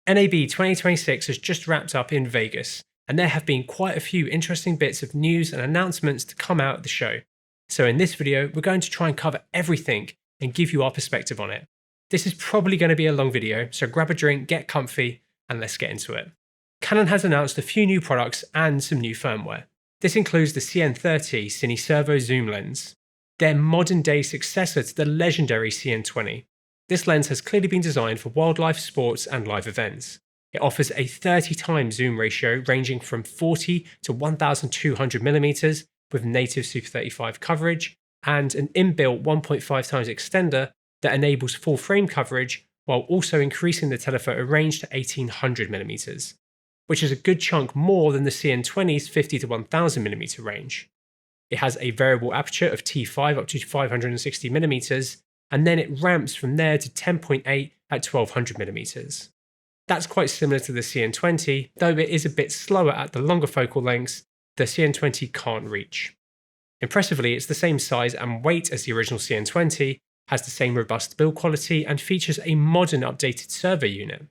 NAB 2026 has just wrapped up in Vegas, and there have been quite a few interesting bits of news and announcements to come out of the show. So in this video, we're going to try and cover everything and give you our perspective on it. This is probably going to be a long video, so grab a drink, get comfy, and let's get into it. Canon has announced a few new products and some new firmware. This includes the CN30 Cine Servo Zoom lens, their modern-day successor to the legendary CN20. This lens has clearly been designed for wildlife, sports, and live events. It offers a 30x zoom ratio ranging from 40 to 1200mm with native Super 35 coverage, and an inbuilt 1.5x extender that enables full frame coverage while also increasing the telephoto range to 1800mm, which is a good chunk more than the CN20's 50 to 1000mm range. It has a variable aperture of t5 up to 560mm, and then it ramps from there to 10.8 at 1200mm. That's quite similar to the CN20, though it is a bit slower at the longer focal lengths the CN20 can't reach. Impressively, it's the same size and weight as the original CN20, has the same robust build quality, and features a modern updated servo unit.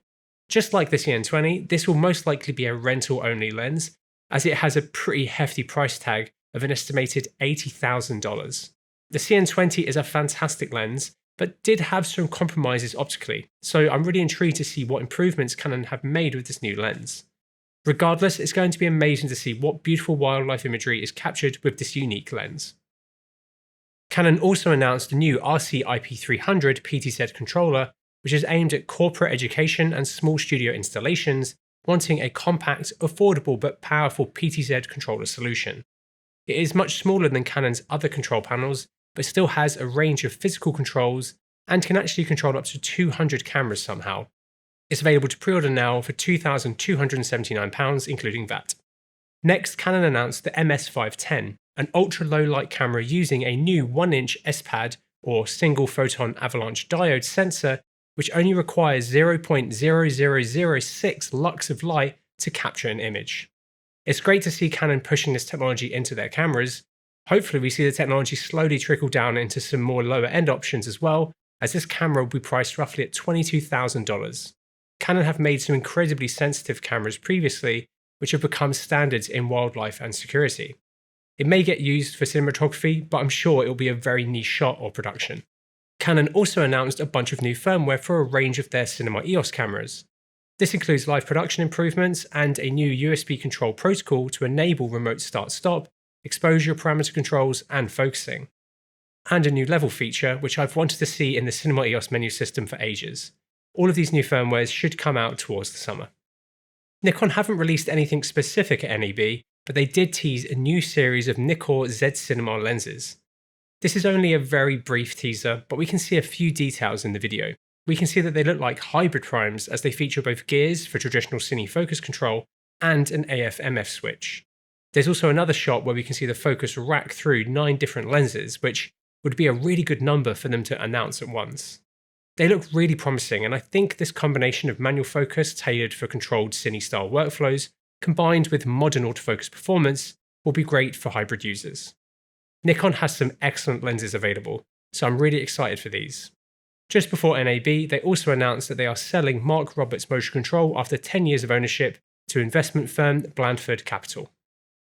Just like the CN20, this will most likely be a rental-only lens, as it has a pretty hefty price tag of an estimated $80,000. The CN20 is a fantastic lens, but did have some compromises optically, so I'm really intrigued to see what improvements Canon have made with this new lens. Regardless, it's going to be amazing to see what beautiful wildlife imagery is captured with this unique lens. Canon also announced the new RC IP300 PTZ controller, which is aimed at corporate education and small studio installations wanting a compact, affordable but powerful PTZ controller solution. It is much smaller than Canon's other control panels, but still has a range of physical controls and can actually control up to 200 cameras somehow. It's available to pre-order now for £2,279, including VAT. Next, Canon announced the MS510, an ultra-low light camera using a new 1-inch S-Pad or single photon avalanche diode sensor, which only requires 0.0006 lux of light to capture an image. It's great to see Canon pushing this technology into their cameras. Hopefully we see the technology slowly trickle down into some more lower end options as well, as this camera will be priced roughly at $22,000. Canon have made some incredibly sensitive cameras previously, which have become standards in wildlife and security. It may get used for cinematography, but I'm sure it will be a very niche shot or production. Canon also announced a bunch of new firmware for a range of their Cinema EOS cameras. This includes live production improvements and a new USB control protocol to enable remote start-stop, exposure parameter controls, and focusing. And a new level feature, which I've wanted to see in the Cinema EOS menu system for ages. All of these new firmwares should come out towards the summer. Nikon haven't released anything specific at NAB, but they did tease a new series of Nikon Z Cinema lenses. This is only a very brief teaser, but we can see a few details in the video. We can see that they look like hybrid primes as they feature both gears for traditional cine focus control and an AF/MF switch. There's also another shot where we can see the focus rack through 9 different lenses, which would be a really good number for them to announce at once. They look really promising, and I think this combination of manual focus tailored for controlled cine-style workflows, combined with modern autofocus performance, will be great for hybrid users. Nikon has some excellent lenses available, so I'm really excited for these. Just before NAB, they also announced that they are selling Mark Roberts Motion Control after 10 years of ownership to investment firm Blandford Capital.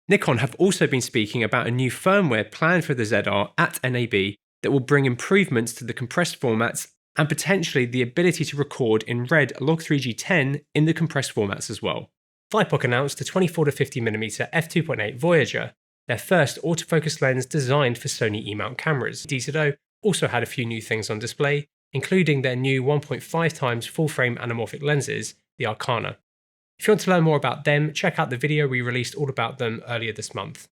Nikon have also been speaking about a new firmware planned for the ZR at NAB that will bring improvements to the compressed formats and potentially the ability to record in RED Log3G10 in the compressed formats as well. Thypoch announced the 24-50mm f2.8 Voyager, their first autofocus lens designed for Sony E-mount cameras. DZO also had a few new things on display, including their new 1.5x full-frame anamorphic lenses, the Arcana. If you want to learn more about them, check out the video we released all about them earlier this month.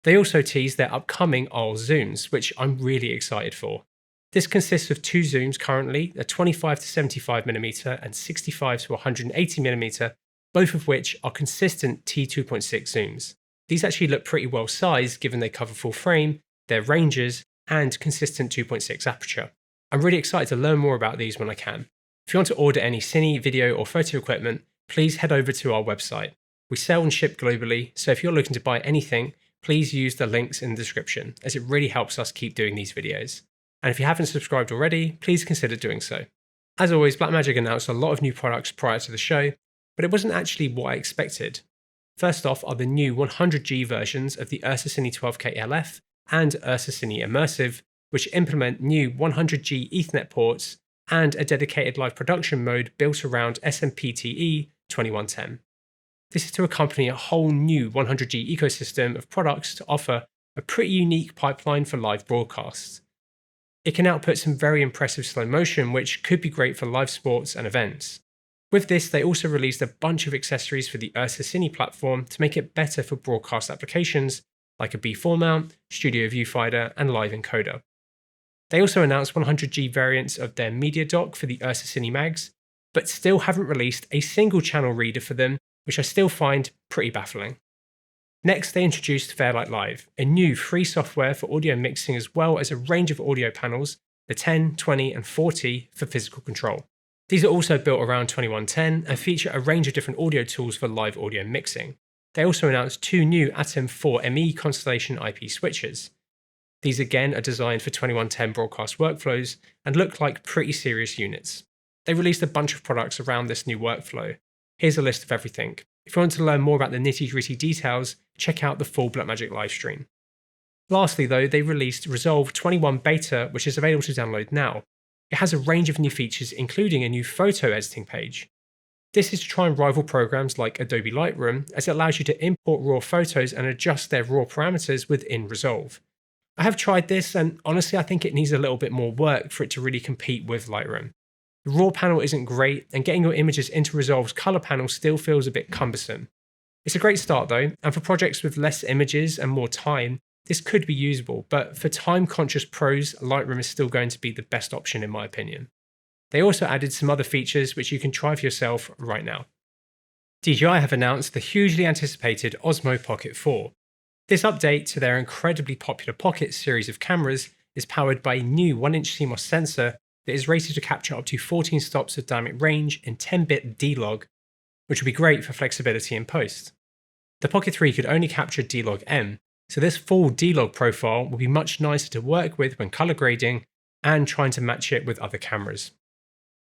They also teased their upcoming ARRI zooms, which I'm really excited for. This consists of 2 zooms currently, a 25-75mm and 65-180mm, both of which are consistent t2.6 zooms. These actually look pretty well sized given they cover full frame, their ranges, and consistent 2.6 aperture. I'm really excited to learn more about these when I can. If you want to order any cine, video, or photo equipment, please head over to our website. We sell and ship globally, so if you're looking to buy anything, please use the links in the description, as it really helps us keep doing these videos. And if you haven't subscribed already, please consider doing so. As always, Blackmagic announced a lot of new products prior to the show, but it wasn't actually what I expected. First off are the new 100G versions of the Ursa Cine 12K LF and Ursa Cine Immersive, which implement new 100G Ethernet ports and a dedicated live production mode built around SMPTE 2110. This is to accompany a whole new 100G ecosystem of products to offer a pretty unique pipeline for live broadcasts. It can output some very impressive slow motion, which could be great for live sports and events. With this, they also released a bunch of accessories for the Ursa Cine platform to make it better for broadcast applications like a B4 mount, studio viewfinder, and live encoder. They also announced 100G variants of their media dock for the Ursa Cine Mags, but still haven't released a single channel reader for them, which I still find pretty baffling. Next, they introduced Fairlight Live, a new free software for audio mixing as well as a range of audio panels, the 10, 20, and 40 for physical control. These are also built around 2110 and feature a range of different audio tools for live audio mixing. They also announced two new Atom 4ME Constellation IP switches. These again are designed for 2110 broadcast workflows and look like pretty serious units. They released a bunch of products around this new workflow. Here's a list of everything. If you want to learn more about the nitty-gritty details, check out the full Blackmagic livestream. Lastly though, they released Resolve 21 Beta, which is available to download now. It has a range of new features, including a new photo editing page. This is to try and rival programs like Adobe Lightroom, as it allows you to import raw photos and adjust their raw parameters within Resolve. I have tried this, and honestly I think it needs a little bit more work for it to really compete with Lightroom. The raw panel isn't great, and getting your images into Resolve's color panel still feels a bit cumbersome. It's a great start though, and for projects with less images and more time, this could be usable, but for time-conscious pros, Lightroom is still going to be the best option in my opinion. They also added some other features which you can try for yourself right now. DJI have announced the hugely anticipated Osmo Pocket 4. This update to their incredibly popular Pocket series of cameras is powered by a new 1-inch CMOS sensor that is rated to capture up to 14 stops of dynamic range in 10-bit D-Log, which will be great for flexibility in post. The Pocket 3 could only capture D-Log M, so this full D-Log profile will be much nicer to work with when color grading and trying to match it with other cameras.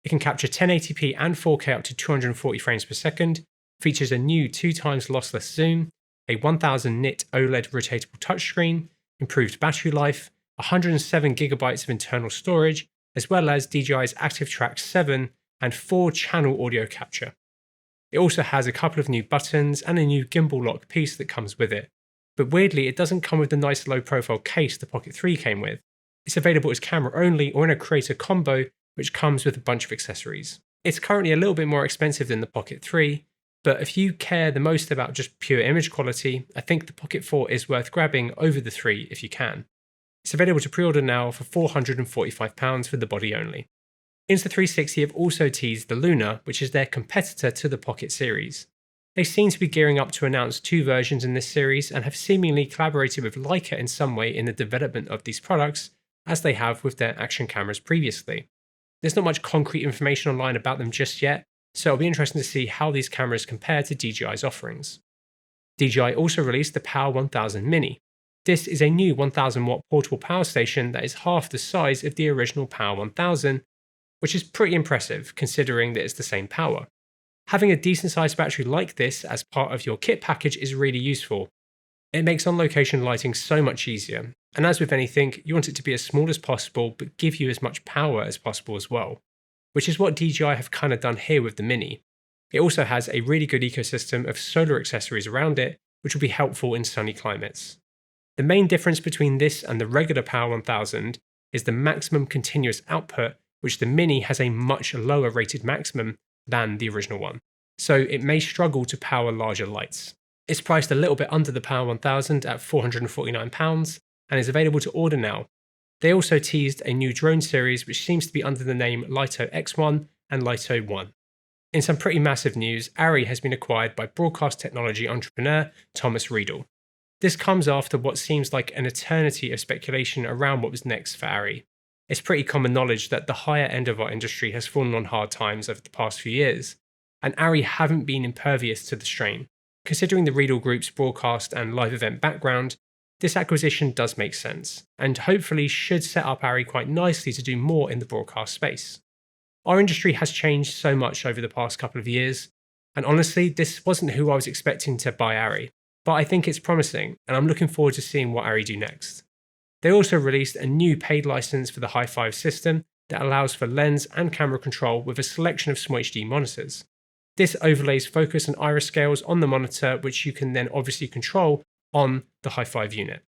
It can capture 1080p and 4K up to 240 frames per second, features a new 2x lossless zoom, a 1000 nit OLED rotatable touchscreen, improved battery life, 107GB of internal storage, as well as DJI's ActiveTrack 7 and 4-channel audio capture. It also has a couple of new buttons and a new gimbal lock piece that comes with it. But weirdly, it doesn't come with the nice low-profile case the Pocket 3 came with. It's available as camera only or in a creator combo, which comes with a bunch of accessories. It's currently a little bit more expensive than the Pocket 3, but if you care the most about just pure image quality, I think the Pocket 4 is worth grabbing over the 3 if you can. It's available to pre-order now for £445 for the body only. Insta360 have also teased the Luna, which is their competitor to the Pocket series. They seem to be gearing up to announce 2 versions in this series and have seemingly collaborated with Leica in some way in the development of these products, as they have with their action cameras previously. There's not much concrete information online about them just yet, so it'll be interesting to see how these cameras compare to DJI's offerings. DJI also released the Power 1000 Mini. This is a new 1000 watt portable power station that is half the size of the original Power 1000, which is pretty impressive considering that it's the same power. Having a decent sized battery like this as part of your kit package is really useful. It makes on-location lighting so much easier, and as with anything, you want it to be as small as possible but give you as much power as possible as well, which is what DJI have kind of done here with the Mini. It also has a really good ecosystem of solar accessories around it, which will be helpful in sunny climates. The main difference between this and the regular Power 1000 is the maximum continuous output, which the Mini has a much lower rated maximum than the original one, so it may struggle to power larger lights. It's priced a little bit under the Power 1000 at £449 and is available to order now. They also teased a new drone series which seems to be under the name Lito X1 and Lito 1. In some pretty massive news, ARRI has been acquired by broadcast technology entrepreneur Thomas Riedel. This comes after what seems like an eternity of speculation around what was next for ARRI. It's pretty common knowledge that the higher end of our industry has fallen on hard times over the past few years, and ARRI haven't been impervious to the strain. Considering the Riedel Group's broadcast and live event background, this acquisition does make sense, and hopefully should set up ARRI quite nicely to do more in the broadcast space. Our industry has changed so much over the past couple of years, And honestly, this wasn't who I was expecting to buy ARRI, but I think it's promising, and I'm looking forward to seeing what ARRI do next. They also released a new paid license for the Hi5 system that allows for lens and camera control with a selection of SMHD monitors. This overlays focus and iris scales on the monitor, which you can then obviously control on the Hi5 unit.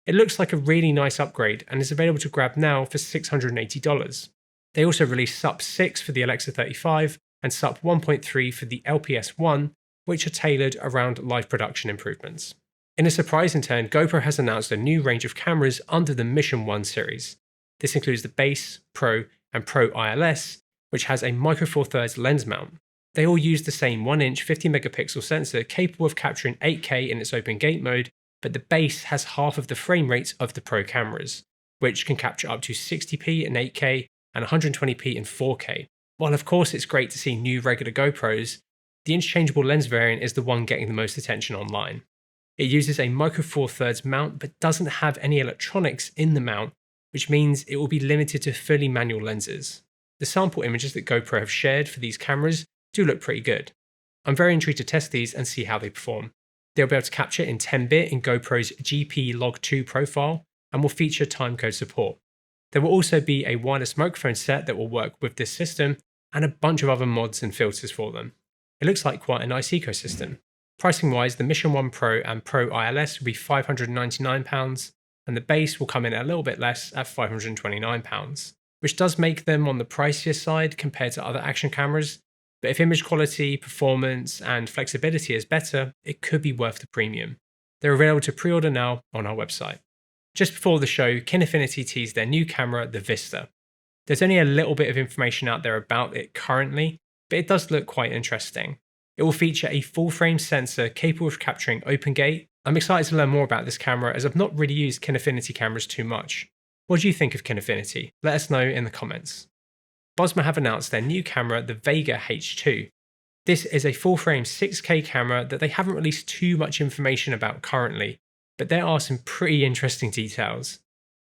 It looks like a really nice upgrade and is available to grab now for $680. They also released SUP 6 for the Alexa 35 and SUP 1.3 for the LPS1, which are tailored around live production improvements. In a surprise in turn, GoPro has announced a new range of cameras under the Mission 1 series. This includes the Base, Pro, and Pro ILS, which has a micro four thirds lens mount. They all use the same 1-inch 50 megapixel sensor capable of capturing 8K in its open gate mode, but the Base has half of the frame rates of the Pro cameras, which can capture up to 60p in 8K and 120p in 4K. While of course it's great to see new regular GoPros, the interchangeable lens variant is the one getting the most attention online. It uses a micro four thirds mount but doesn't have any electronics in the mount, which means it will be limited to fully manual lenses. The sample images that GoPro have shared for these cameras do look pretty good. I'm very intrigued to test these and see how they perform. They'll be able to capture in 10-bit in GoPro's GP Log 2 profile and will feature timecode support. There will also be a wireless microphone set that will work with this system and a bunch of other mods and filters for them. It looks like quite a nice ecosystem. Pricing wise, the Mission 1 Pro and Pro ILS will be £599 and the Base will come in a little bit less at £529, which does make them on the pricier side compared to other action cameras, but if image quality, performance, and flexibility is better, it could be worth the premium. They're available to pre-order now on our website. Just before the show, Kinefinity teased their new camera, the Vista. There's only a little bit of information out there about it currently, but it does look quite interesting. It will feature a full-frame sensor capable of capturing open gate. I'm excited to learn more about this camera as I've not really used Kinefinity cameras too much. What do you think of Kinefinity? Let us know in the comments. Bosma have announced their new camera, the Vega H2. This is a full-frame 6K camera that they haven't released too much information about currently, but there are some pretty interesting details.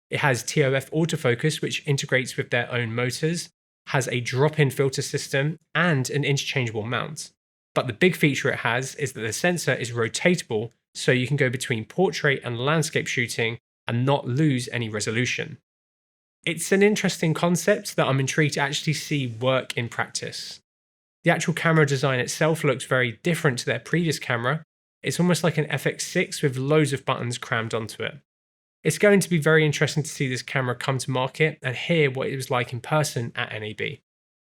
It has TOF autofocus, which integrates with their own motors, has a drop-in filter system, and an interchangeable mount. But the big feature it has is that the sensor is rotatable, so you can go between portrait and landscape shooting and not lose any resolution. It's an interesting concept that I'm intrigued to actually see work in practice. The actual camera design itself looks very different to their previous camera. It's almost like an FX6 with loads of buttons crammed onto it. It's going to be very interesting to see this camera come to market and hear what it was like in person at NAB.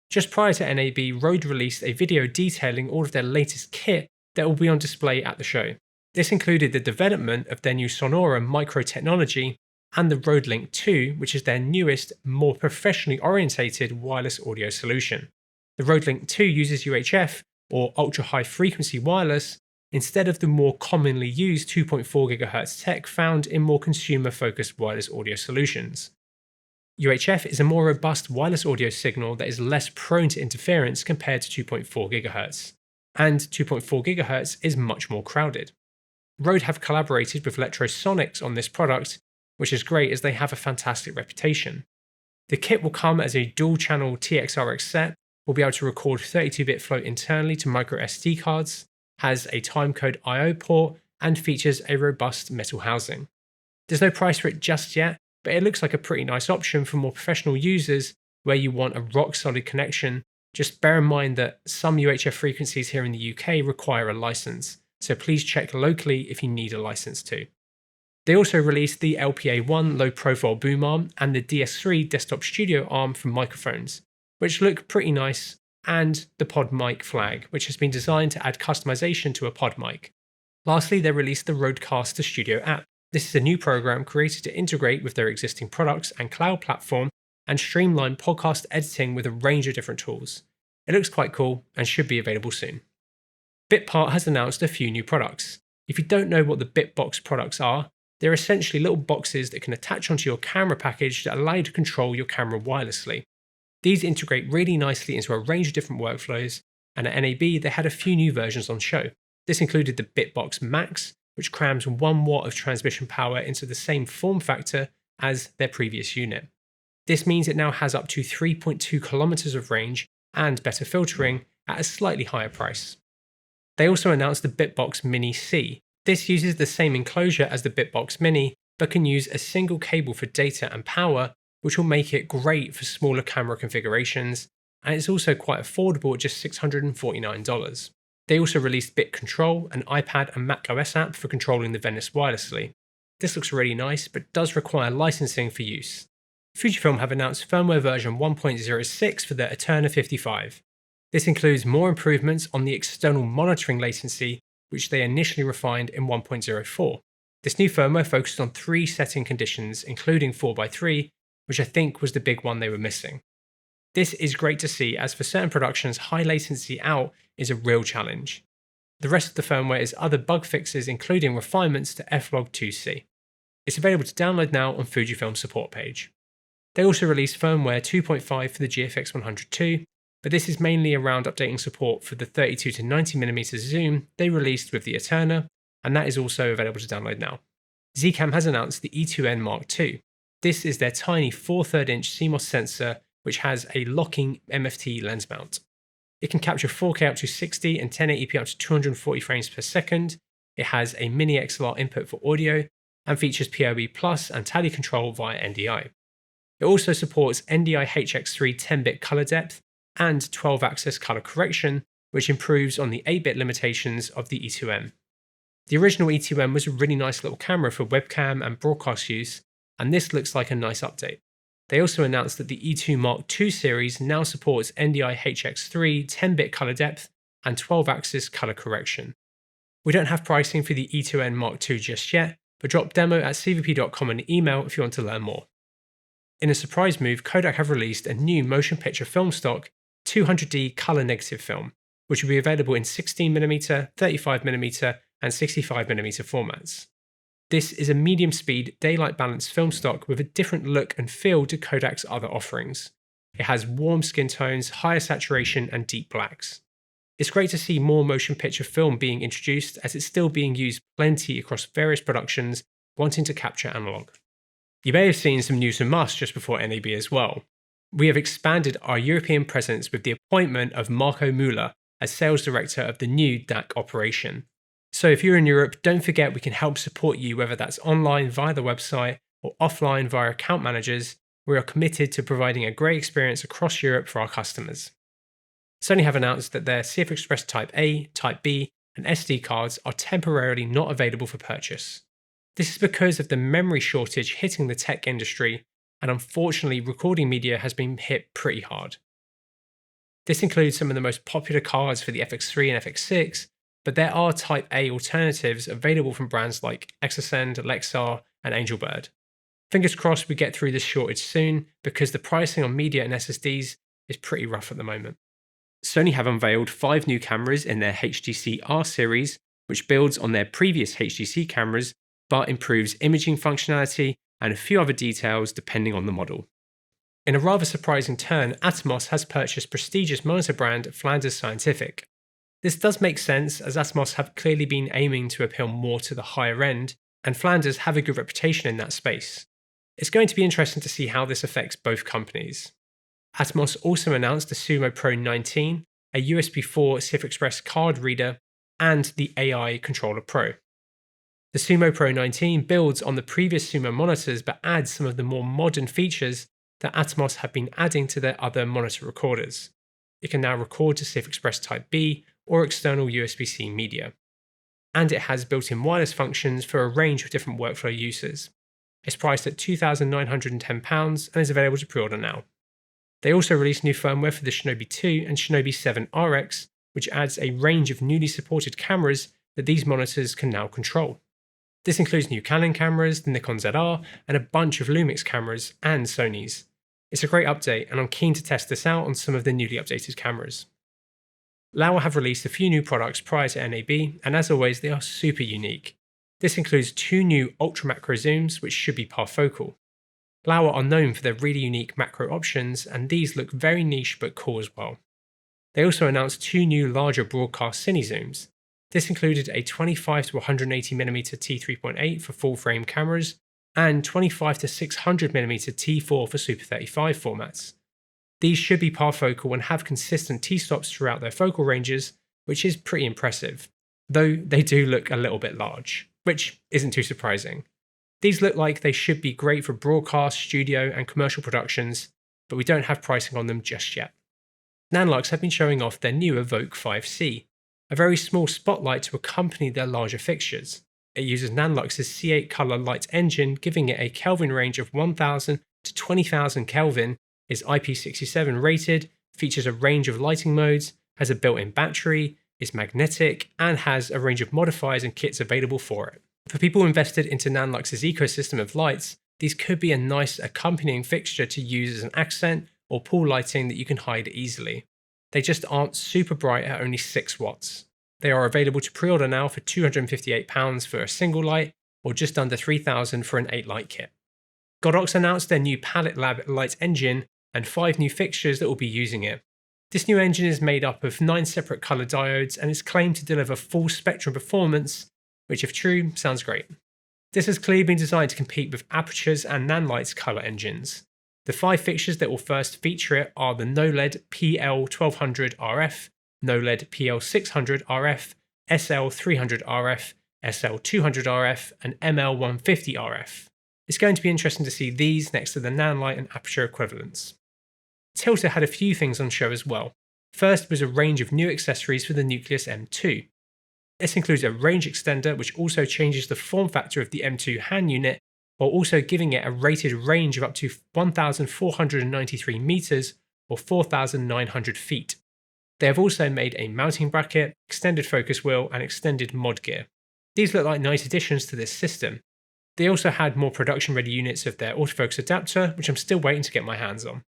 Just prior to NAB, Rode released a video detailing all of their latest kit that will be on display at the show. This included the development of their new Sonora micro technology and the Rode Link 2, which is their newest, more professionally orientated wireless audio solution. The Rode Link 2 uses UHF, or ultra high frequency wireless, instead of the more commonly used 2.4 GHz tech found in more consumer-focused wireless audio solutions. UHF is a more robust wireless audio signal that is less prone to interference compared to 2.4 GHz, and 2.4 GHz is much more crowded. Rode have collaborated with Electrosonics on this product, which is great as they have a fantastic reputation. The kit will come as a dual-channel TXRX set, will be able to record 32-bit float internally to micro SD cards, has a timecode I/O port, and features a robust metal housing. There's no price for it just yet, but it looks like a pretty nice option for more professional users where you want a rock-solid connection. Just bear in mind that some UHF frequencies here in the UK require a license, so please check locally if you need a license too. They also released the LPA1 low-profile boom arm and the DS3 desktop studio arm for microphones, which look pretty nice, and the pod mic flag, which has been designed to add customization to a pod mic. Lastly, they released the Rodecaster Studio app. This is a new program created to integrate with their existing products and cloud platform and streamline podcast editing with a range of different tools. It looks quite cool and should be available soon. Bitpart has announced a few new products. If you don't know what the Bitbox products are, they're essentially little boxes that can attach onto your camera package that allow you to control your camera wirelessly. These integrate really nicely into a range of different workflows, and at NAB they had a few new versions on show. This included the Bitbox Max, which crams 1 watt of transmission power into the same form factor as their previous unit. This means it now has up to 3.2 kilometers of range and better filtering at a slightly higher price. They also announced the Bitbox Mini C. This uses the same enclosure as the Bitbox Mini, but can use a single cable for data and power, which will make it great for smaller camera configurations, and it's also quite affordable at just $649. They also released Bit Control, an iPad and Mac OS app for controlling the Venice wirelessly. This looks really nice, but does require licensing for use. Fujifilm have announced firmware version 1.06 for their Eterna 55. This includes more improvements on the external monitoring latency, which they initially refined in 1.04. This new firmware focused on 3 setting conditions, including 4x3, which I think was the big one they were missing. This is great to see, as for certain productions, high latency out is a real challenge. The rest of the firmware is other bug fixes, including refinements to F-Log2C. It's available to download now on Fujifilm's support page. They also released firmware 2.5 for the GFX100 II, but this is mainly around updating support for the 32 to 90mm zoom they released with the Eterna, and that is also available to download now. ZCAM has announced the E2N Mark II. This is their tiny 4/3 inch CMOS sensor, which has a locking MFT lens mount. It can capture 4K up to 60 and 1080p up to 240 frames per second. It has a mini XLR input for audio and features PoE Plus and tally control via NDI. It also supports NDI HX3 10-bit color depth and 12-axis color correction, which improves on the 8-bit limitations of the E2M. The original E2M was a really nice little camera for webcam and broadcast use, and this looks like a nice update. They also announced that the E2 Mark II series now supports NDI HX3 10-bit color depth and 12-axis color correction. We don't have pricing for the E2N Mark II just yet, but drop demo at cvp.com and email if you want to learn more. In a surprise move, Kodak have released a new motion picture film stock 200D color negative film, which will be available in 16mm, 35mm, and 65mm formats. This is a medium-speed, daylight-balanced film stock with a different look and feel to Kodak's other offerings. It has warm skin tones, higher saturation, and deep blacks. It's great to see more motion picture film being introduced, as it's still being used plenty across various productions wanting to capture analog. You may have seen some news from us just before NAB as well. We have expanded our European presence with the appointment of Marco Müller as sales director of the new DAC operation. So if you're in Europe, don't forget we can help support you, whether that's online via the website or offline via account managers. We are committed to providing a great experience across Europe for our customers. Sony have announced that their CF Express Type A, Type B, and SD cards are temporarily not available for purchase. This is because of the memory shortage hitting the tech industry, and unfortunately recording media has been hit pretty hard. This includes some of the most popular cards for the FX3 and FX6, but there are Type A alternatives available from brands like Exosend, Lexar, and Angelbird. Fingers crossed we get through this shortage soon, because the pricing on media and SSDs is pretty rough at the moment. Sony have unveiled 5 new cameras in their HTC R series, which builds on their previous HTC cameras, but improves imaging functionality and a few other details depending on the model. In a rather surprising turn, Atomos has purchased prestigious monitor brand Flanders Scientific. This does make sense, as Atomos have clearly been aiming to appeal more to the higher end, and Flanders have a good reputation in that space. It's going to be interesting to see how this affects both companies. Atomos also announced the Sumo Pro 19, a USB 4 CF Express card reader, and the AI Controller Pro. The Sumo Pro 19 builds on the previous Sumo monitors but adds some of the more modern features that Atomos have been adding to their other monitor recorders. It can now record to CF Express Type B or external USB-C media. And it has built-in wireless functions for a range of different workflow uses. It's priced at £2,910 and is available to pre-order now. They also released new firmware for the Shinobi 2 and Shinobi 7 RX, which adds a range of newly supported cameras that these monitors can now control. This includes new Canon cameras, the Nikon ZR, and a bunch of Lumix cameras and Sony's. It's a great update, and I'm keen to test this out on some of the newly updated cameras. Laowa have released a few new products prior to NAB, and as always, they are super unique. This includes 2 new ultra macro zooms, which should be parfocal. Laowa are known for their really unique macro options, and these look very niche but cool as well. They also announced 2 new larger broadcast cine zooms. This included a 25 to 180mm t3.8 for full frame cameras, and 25 to 600mm t4 for Super 35 formats. These should be parfocal and have consistent t-stops throughout their focal ranges, which is pretty impressive, though they do look a little bit large, which isn't too surprising. These look like they should be great for broadcast, studio, and commercial productions, but we don't have pricing on them just yet. Nanlux have been showing off their new Evoke 5C, a very small spotlight to accompany their larger fixtures. It uses Nanlux's C8 color light engine, giving it a Kelvin range of 1000 to 20,000 Kelvin, is IP67 rated, features a range of lighting modes, has a built-in battery, is magnetic, and has a range of modifiers and kits available for it. For people invested into Nanlux's ecosystem of lights, these could be a nice accompanying fixture to use as an accent or pool lighting that you can hide easily. They just aren't super bright at only 6 watts. They are available to pre-order now for £258 for a single light, or just under $3,000 for an 8-light kit. Godox announced their new Palette Lab light engine and 5 new fixtures that will be using it. This new engine is made up of 9 separate color diodes and is claimed to deliver full spectrum performance, which if true, sounds great. This has clearly been designed to compete with Aperture's and Nanlight's color engines. The 5 fixtures that will first feature it are the NOLED PL1200 RF, NOLED PL600 RF, SL300 RF, SL200 RF, and ML150 RF. It's going to be interesting to see these next to the Nanlight and Aperture equivalents. Tilta had a few things on show as well. First was a range of new accessories for the Nucleus M2. This includes a range extender which also changes the form factor of the M2 hand unit, while also giving it a rated range of up to 1,493 meters or 4,900 feet. They have also made a mounting bracket, extended focus wheel, and extended mod gear. These look like nice additions to this system. They also had more production-ready units of their autofocus adapter, which I'm still waiting to get my hands on.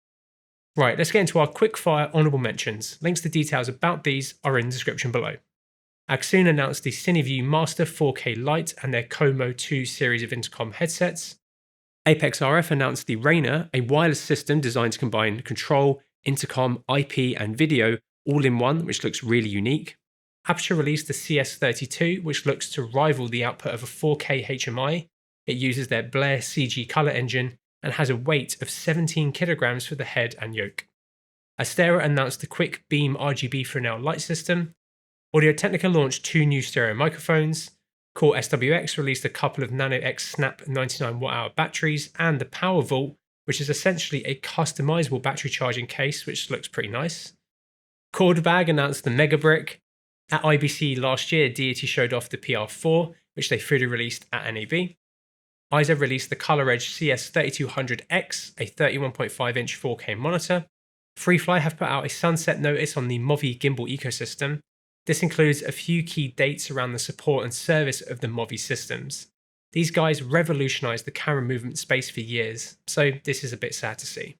Right, let's get into our quickfire honourable mentions. Links to details about these are in the description below. Axon announced the CineView Master 4K Lite and their Como 2 series of intercom headsets. Apex RF announced the Rainer, a wireless system designed to combine control, intercom, IP, and video all in one, which looks really unique. Aperture released the CS32, which looks to rival the output of a 4K HMI. It uses their Blair CG color engine and has a weight of 17 kilograms for the head and yoke. Astera announced the Quick Beam RGB Fresnel light system. Audio-Technica launched 2 new stereo microphones. Core SWX released a couple of Nano X Snap 99 Wh batteries and the Power Vault, which is essentially a customizable battery charging case, which looks pretty nice. Cordbag announced the Mega Brick. At IBC last year, Deity showed off the PR4, which they fully released at NAB. ISA released the ColorEdge CS3200X, a 31.5-inch 4K monitor. Freefly have put out a sunset notice on the Movi gimbal ecosystem. This includes a few key dates around the support and service of the Movi systems. These guys revolutionized the camera movement space for years, so this is a bit sad to see.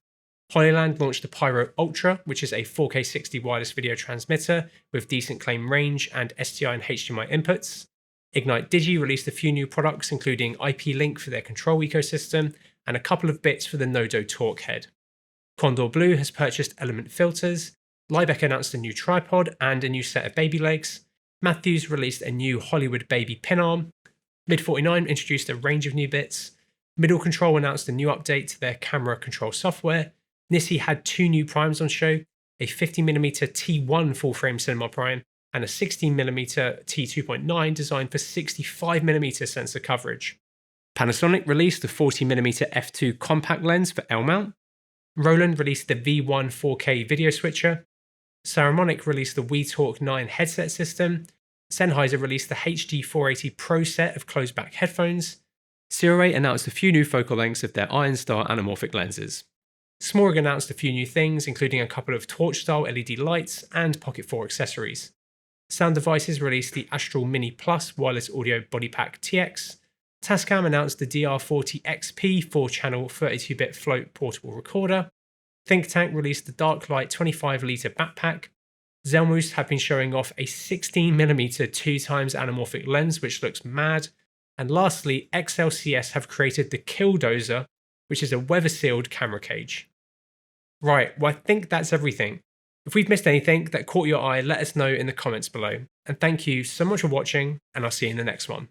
Hollyland launched the Pyro Ultra, which is a 4K 60 wireless video transmitter with decent claim range and STI and HDMI inputs. Ignite Digi released a few new products, including IP Link for their control ecosystem and a couple of bits for the Nodo Torque head. Condor Blue has purchased Element filters. Liebeck announced a new tripod and a new set of baby legs. Matthews released a new Hollywood baby pin arm. Mid49 introduced a range of new bits. Middle Control announced a new update to their camera control software. Nissi had 2 new primes on show, a 50mm T1 full-frame cinema prime and a 16mm T2.9 designed for 65mm sensor coverage. Panasonic released the 40mm f2 compact lens for L-mount. Roland released the V1 4K video switcher. Saramonic released the WeTalk 9 headset system. Sennheiser released the HD 480 Pro set of closed-back headphones. Sirui announced a few new focal lengths of their Iron Star anamorphic lenses. Smorg announced a few new things, including a couple of torch-style LED lights and Pocket 4 accessories. Sound Devices released the Astral Mini Plus wireless audio body pack TX. Tascam announced the DR40 XP 4-channel 32-bit float portable recorder. Think Tank released the Darklight 25-litre backpack. Zelmus have been showing off a 16mm 2x anamorphic lens, which looks mad. And lastly, XLCS have created the Killdozer, which is a weather-sealed camera cage. Right, well I think that's everything. If we've missed anything that caught your eye, let us know in the comments below. And thank you so much for watching, and I'll see you in the next one.